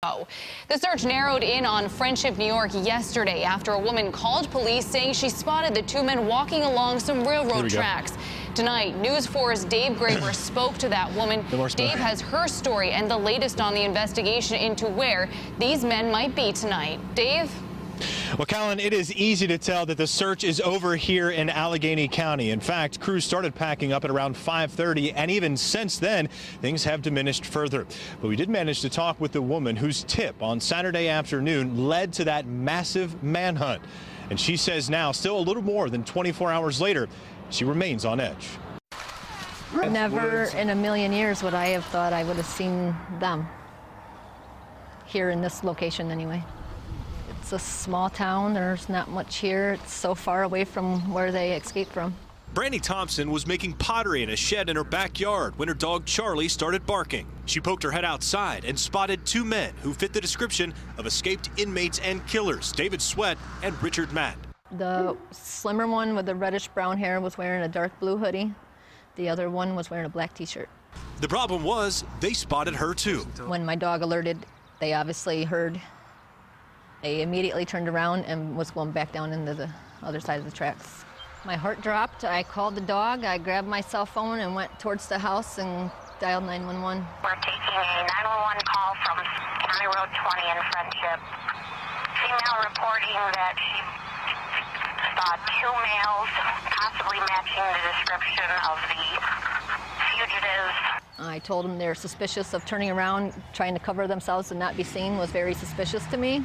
The search narrowed in on Friendship, New York yesterday after a woman called police saying she spotted the two men walking along some railroad tracks. Tonight, News 4's Dave Graber spoke to that woman. Dave has her story and the latest on the investigation into where these men might be tonight. Dave? Well, Callan, it is easy to tell that the search is over here in Allegheny County. In fact, crews started packing up at around 5:30, and even since then, things have diminished further. But we did manage to talk with the woman whose tip on Saturday afternoon led to that massive manhunt. And she says now, still a little more than 24 hours later, she remains on edge. Never in a million years would I have thought I would have seen them here in this location anyway. It's a small town. There's not much here. It's so far away from where they escaped from. Brandy Thompson was making pottery in a shed in her backyard when her dog Charlie started barking. She poked her head outside and spotted two men who fit the description of escaped inmates and killers, David Sweat and Richard Matt. The slimmer one with the reddish-brown hair was wearing a dark blue hoodie. The other one was wearing a black t-shirt. The problem was they spotted her too. When my dog alerted, they obviously heard. They immediately turned around and was going back down into the other side of the tracks. My heart dropped. I called the dog. I grabbed my cell phone and went towards the house and dialed 911. We're taking a 911 call from County Road 20 in Friendship. Female reporting that she saw two males, possibly matching the description of the fugitives. I told them they're suspicious of turning around, trying to cover themselves and not be seen was very suspicious to me.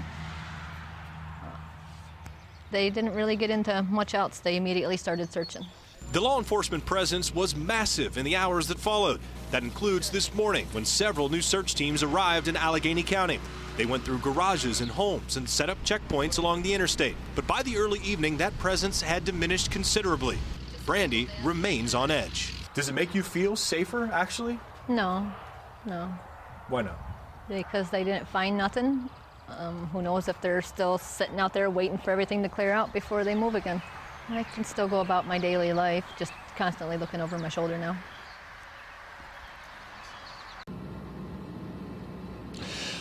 They didn't really get into much else. They immediately started searching. The law enforcement presence was massive in the hours that followed. That includes this morning when several new search teams arrived in Allegheny County. They went through garages and homes and set up checkpoints along the interstate. But by the early evening, that presence had diminished considerably. Brandy remains on edge. Does it make you feel safer, actually? No, no. Why not? Because they didn't find nothing. Who knows if they're still sitting out there waiting for everything to clear out before they move again. I can still go about my daily life, just constantly looking over my shoulder now.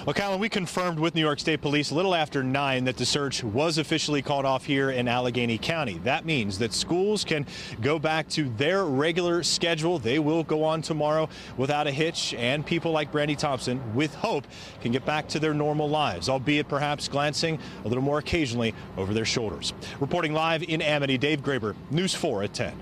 Well, Callan, we confirmed with New York State Police a little after 9 that the search was officially called off here in Allegheny County. That means that schools can go back to their regular schedule. They will go on tomorrow without a hitch, and people like Brandy Thompson, with hope, can get back to their normal lives, albeit perhaps glancing a little more occasionally over their shoulders. Reporting live in Amity, Dave Graber, News 4 at 10.